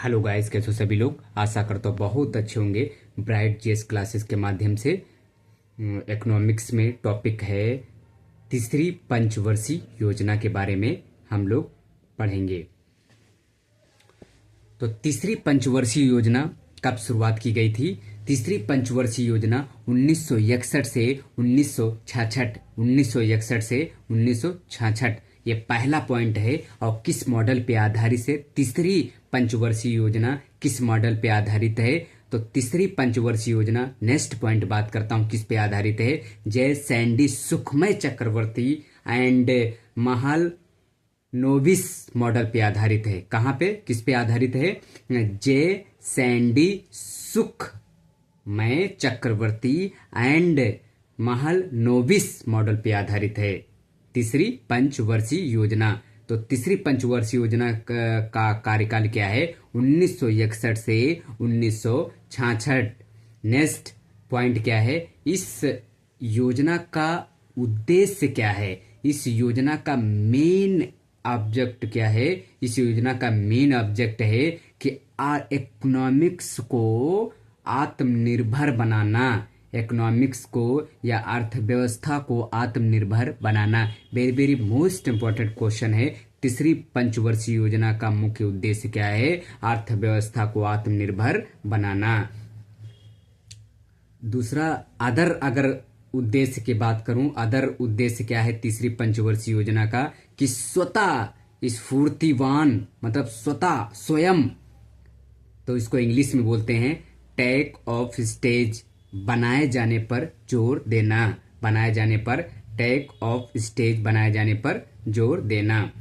Hello guys, कैसे हो सभी लोग। आशा करता हूँ बहुत अच्छे होंगे। ब्राइट जीएस क्लासेस के माध्यम से इकोनॉमिक्स में टॉपिक है तीसरी पंचवर्षीय योजना के बारे में हम लोग पढ़ेंगे। तो तीसरी पंचवर्षीय योजना कब शुरुआत की गई थी? तीसरी पंचवर्षीय योजना 1961 से 1966, 1961 से 1966 ये पहला पॉइंट है। और किस मॉडल पे आधारित है तीसरी पंचवर्षीय योजना? किस मॉडल पे आधारित है? तो तीसरी पंचवर्षीय योजना, नेक्स्ट पॉइंट बात करता हूं किस पे आधारित है। जय सैंडी सुखमय चक्रवर्ती एंड महाल नोबिस मॉडल पे आधारित है। कहां पे, किस पे आधारित है? जे सैंडी सुखमय चक्रवर्ती एंड महल नोबिस मॉडल पे आधारित है तीसरी पंचवर्षीय योजना। तो तीसरी पंचवर्षीय योजना का कार्यकाल क्या है? 1961 से 1966। नेक्स्ट पॉइंट क्या है? इस योजना का उद्देश्य क्या है? इस योजना का मेन ऑब्जेक्ट क्या है? इस योजना का मेन ऑब्जेक्ट है कि इकोनॉमिक्स को आत्मनिर्भर बनाना, इकोनॉमिक्स को या अर्थव्यवस्था को आत्मनिर्भर बनाना। Very very most important question है। तीसरी पंचवर्षीय योजना का मुख्य उद्देश्य क्या है? अर्थव्यवस्था को आत्मनिर्भर बनाना। दूसरा अगर उद्देश्य की बात करूं, अदर उद्देश्य क्या है तीसरी पंचवर्षीय योजना का? कि स्वतः स्फूर्तिवान, मतलब स्वतः स्वयं, तो इसको इंग्लिश में बोलते हैं टेक ऑफ स्टेज, बनाए जाने पर जोर देना, बनाए जाने पर, टेक ऑफ स्टेज बनाए जाने पर जोर देना।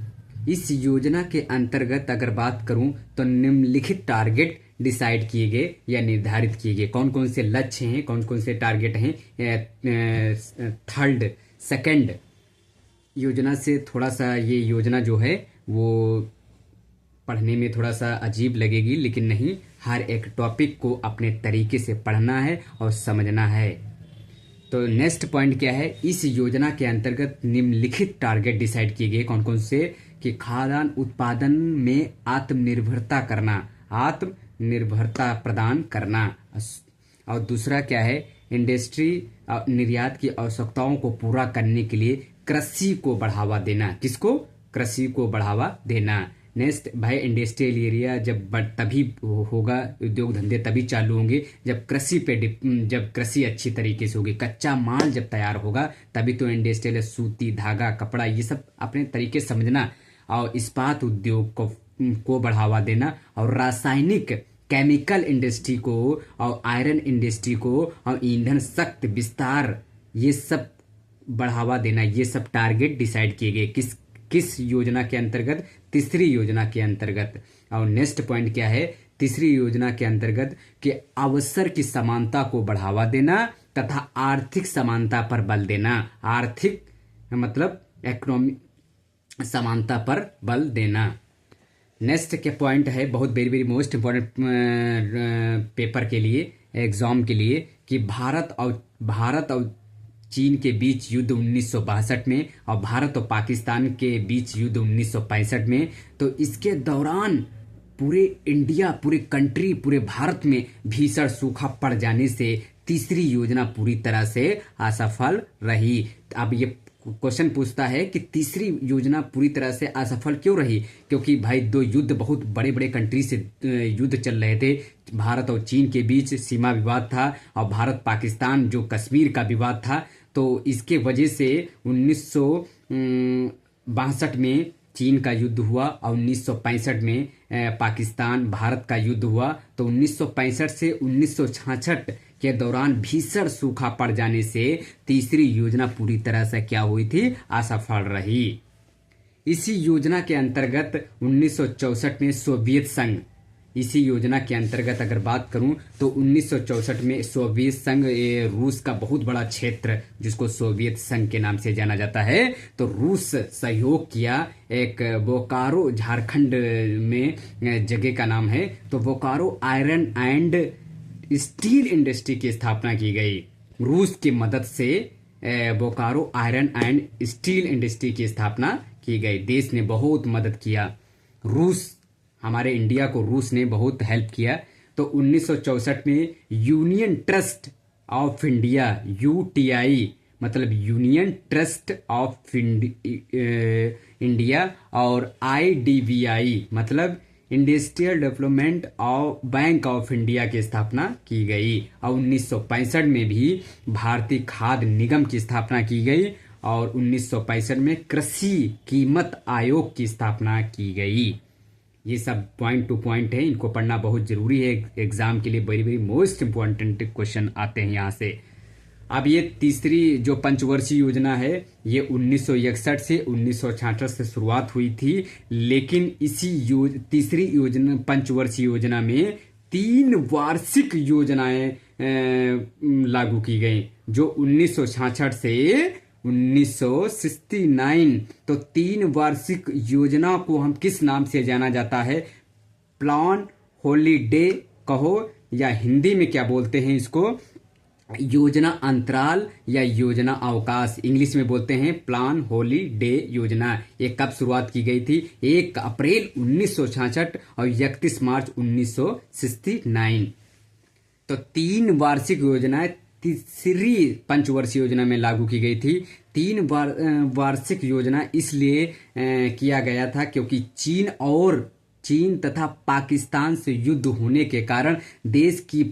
इस योजना के अंतर्गत अगर बात करूं तो निम्नलिखित टारगेट डिसाइड किए गए या निर्धारित किए गए। कौन कौन से लक्ष्य हैं, कौन कौन से टारगेट हैं? थर्ड सेकंड योजना से थोड़ा सा ये योजना जो है वो पढ़ने में थोड़ा सा अजीब लगेगी, लेकिन नहीं, हर एक टॉपिक को अपने तरीके से पढ़ना है और समझना है। तो नेक्स्ट पॉइंट क्या है? इस योजना के अंतर्गत निम्नलिखित टारगेट डिसाइड किए गए। कौन कौन से? कि खाद्यान्न उत्पादन में आत्मनिर्भरता करना, आत्मनिर्भरता प्रदान करना। और दूसरा क्या है? इंडस्ट्री निर्यात की आवश्यकताओं को पूरा करने के लिए कृषि को बढ़ावा देना। किसको? कृषि को बढ़ावा देना। नेक्स्ट भाई, इंडस्ट्रियल एरिया जब तभी होगा, उद्योग धंधे तभी चालू होंगे जब जब कृषि अच्छी तरीके से होगी। कच्चा माल जब तैयार होगा तभी तो इंडस्ट्रियल, सूती, धागा, कपड़ा, ये सब अपने तरीके समझना। और इस्पात उद्योग को बढ़ावा देना, और रासायनिक केमिकल इंडस्ट्री को, और आयरन इंडस्ट्री को, और ईंधन शक्ति विस्तार, ये सब बढ़ावा देना। ये सब टारगेट डिसाइड किए गए किस योजना के अंतर्गत? तीसरी योजना के अंतर्गत। और नेक्स्ट पॉइंट क्या है? तीसरी योजना के अंतर्गत कि अवसर की समानता को बढ़ावा देना तथा आर्थिक समानता पर बल देना। आर्थिक मतलब इकोनॉमिक समानता पर बल देना। नेक्स्ट के पॉइंट है बहुत very very most important paper के लिए, एग्जाम के लिए, कि भारत और चीन के बीच युद्ध 1962 में और भारत और पाकिस्तान के बीच युद्ध 1965 में। तो इसके दौरान पूरे इंडिया, पूरे कंट्री, पूरे भारत में भीषण सूखा पड़ जाने से तीसरी योजना पूरी तरह से असफल रही। अब ये क्वेश्चन पूछता है कि तीसरी योजना पूरी तरह से असफल क्यों रही? क्योंकि भाई दो युद्ध, बहुत बड़े बड़े कंट्री से युद्ध चल रहे थे। भारत और चीन के बीच सीमा विवाद था, और भारत पाकिस्तान जो कश्मीर का विवाद था। तो इसके वजह से 1962 में चीन का युद्ध हुआ और 1965 में पाकिस्तान भारत का युद्ध हुआ। तो 1965 से 1966 के दौरान भीषण सूखा पड़ जाने से तीसरी योजना पूरी तरह से क्या हुई थी? असफल रही। इसी योजना के अंतर्गत 1964 में सोवियत संघ, इसी योजना के अंतर्गत अगर बात करूं तो 1964 में सोवियत संघ, रूस का बहुत बड़ा क्षेत्र जिसको सोवियत संघ के नाम से जाना जाता है, तो रूस सहयोग किया। एक बोकारो, झारखंड में जगह का नाम है, तो Bokaro iron and steel industry की स्थापना की गई। रूस की मदद से Bokaro iron and steel industry की स्थापना की गई। देश ने बहुत मदद किया। रूस हमारे इंडिया को रूस ने बहुत हेल्प किया। तो 1964 में union trust of India, UTI मतलब यूनियन ट्रस्ट ऑफ इंडिया, और आईडीबीआई मतलब industrial development of bank of India की स्थापना की गई। और 1965 में भी भारतीय खाद्य निगम की स्थापना की गई, और 1965 में कृषि कीमत आयोग की स्थापना की गई। ये सब पॉइंट टू पॉइंट है, इनको पढ़ना बहुत जरूरी है एग्जाम के लिए। Very very most important question आते हैं यहाँ से। अब ये तीसरी जो पंचवर्षीय योजना है, ये 1961 से 1966 से शुरुआत हुई थी, लेकिन इसी तीसरी योजना पंचवर्षीय योजना में 3 वार्षिक योजनाएं लागू की गई, जो 1966 से 1969। तो 3 वार्षिक योजना को हम किस नाम से जाना जाता है? प्लान हॉलीडे कहो, या हिंदी में क्या बोलते हैं इसको, योजना अंतराल या योजना अवकाश, इंग्लिश में बोलते हैं प्लान हॉलीडे योजना। ये कब शुरुआत की गई थी? 1 अप्रैल 1966 और 31 मार्च 1969। तो 3 वार्षिक योजनाएं तीसरी पंचवर्षीय योजना में लागू की गई थी। 3 वार्षिक योजना इसलिए किया गया था क्योंकि चीन तथा पाकिस्तान से युद्ध होने के कारण देश की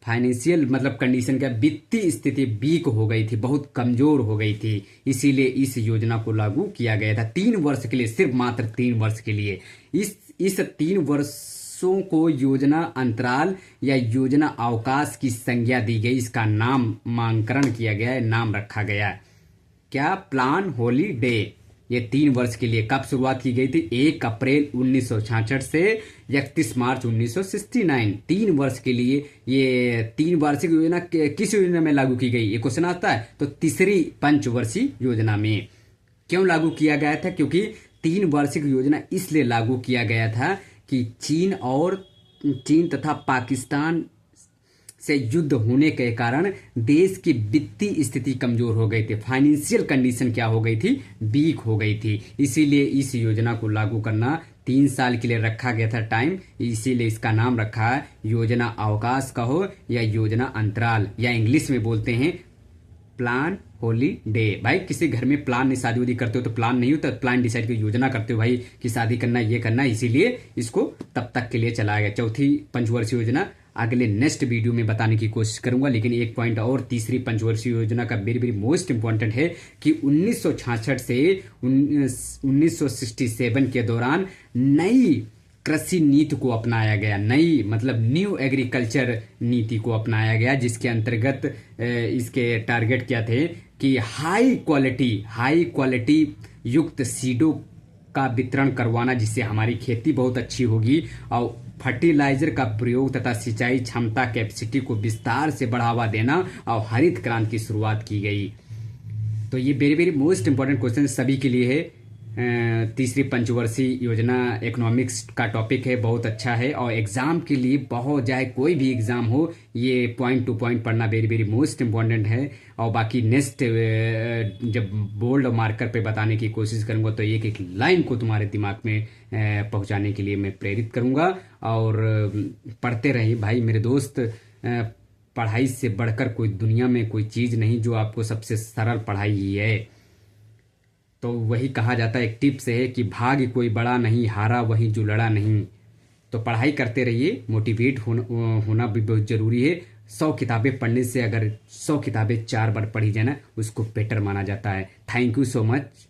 फाइनेंशियल मतलब कंडीशन का वित्तीय स्थिति वीक हो गई थी, बहुत कमजोर हो गई थी। इसीलिए इस योजना को लागू किया गया था 3 वर्ष के लिए, सिर्फ मात्र 3 वर्ष के लिए। इस 3 वर्षों को योजना अंतराल या योजना अवकाश की संज्ञा दी गई, इसका नामकरण किया गया है, नाम रखा गया। क्या? Plan holiday. ये 3 वर्ष के लिए कब शुरुआत की गई थी? 1 अप्रैल 1966 से 31 मार्च 1969। 3 वर्ष के लिए ये 3 वार्षिक योजना किस योजना में लागू की गई? ये क्वेश्चन आता है। तो तीसरी पंचवर्षीय योजना में क्यों लागू किया गया था? क्योंकि 3 वार्षिक योजना इसलिए लागू किया गया था कि चीन तथा पाकिस्तान से युद्ध होने के कारण देश की वित्तीय स्थिति कमजोर हो गई थी, फाइनेंशियल कंडीशन क्या हो गई थी? वीक हो गई थी। इसीलिए इस योजना को लागू करना 3 साल के लिए रखा गया था टाइम, इसीलिए इसका नाम रखा है योजना अवकाश कहो या योजना अंतराल, या इंग्लिश में बोलते हैं प्लान हॉलीडे। भाई किसी घर में प्लान नहीं, शादी वादी करते हो तो प्लान नहीं होता, प्लान डिसाइड कर योजना करते हो भाई कि शादी करना ये करना, इसीलिए इसको तब तक के लिए चलाया गया। चौथी पंचवर्षीय योजना अगले नेक्स्ट वीडियो में बताने की कोशिश करूंगा, लेकिन एक पॉइंट और तीसरी पंचवर्षीय योजना का वेरी वेरी मोस्ट इंपॉर्टेंट है कि 1966 से 1967 के दौरान नई कृषि नीति को अपनाया गया, नई मतलब न्यू एग्रीकल्चर नीति को अपनाया गया, जिसके अंतर्गत इसके टारगेट क्या थे कि हाई क्वालिटी युक्त सीडों का वितरण करवाना, जिससे हमारी खेती बहुत अच्छी होगी, और फर्टिलाइजर का प्रयोग तथा सिंचाई क्षमता कैपेसिटी को विस्तार से बढ़ावा देना, और हरित क्रांति की शुरुआत की गई। तो ये very very most important question सभी के लिए है। तीसरी पंचवर्षीय योजना इकोनॉमिक्स का टॉपिक है, बहुत अच्छा है, और एग्जाम के लिए बहुत जाए कोई भी एग्जाम हो, ये पॉइंट टू पॉइंट पढ़ना वेरी वेरी मोस्ट इंपॉर्टेंट है। और बाकी नेक्स्ट जब बोल्ड और मार्कर पे बताने की कोशिश करूंगा तो एक एक लाइन को तुम्हारे दिमाग में पहुंचाने के लिए मैं प्रेरित करूंगा। और पढ़ते रहिए भाई मेरे दोस्त, पढ़ाई से बढ़कर कोई दुनिया में कोई चीज़ नहीं, जो आपको सबसे सरल पढ़ाई ही है। तो वही कहा जाता है, एक टिप्स है कि भाग्य कोई बड़ा नहीं, हारा वही जो लड़ा नहीं। तो पढ़ाई करते रहिए, मोटिवेट होना भी बहुत ज़रूरी है। 100 किताबें पढ़ने से अगर 100 किताबें 4 बार पढ़ी जाए ना, उसको बेटर माना जाता है। Thank you so much.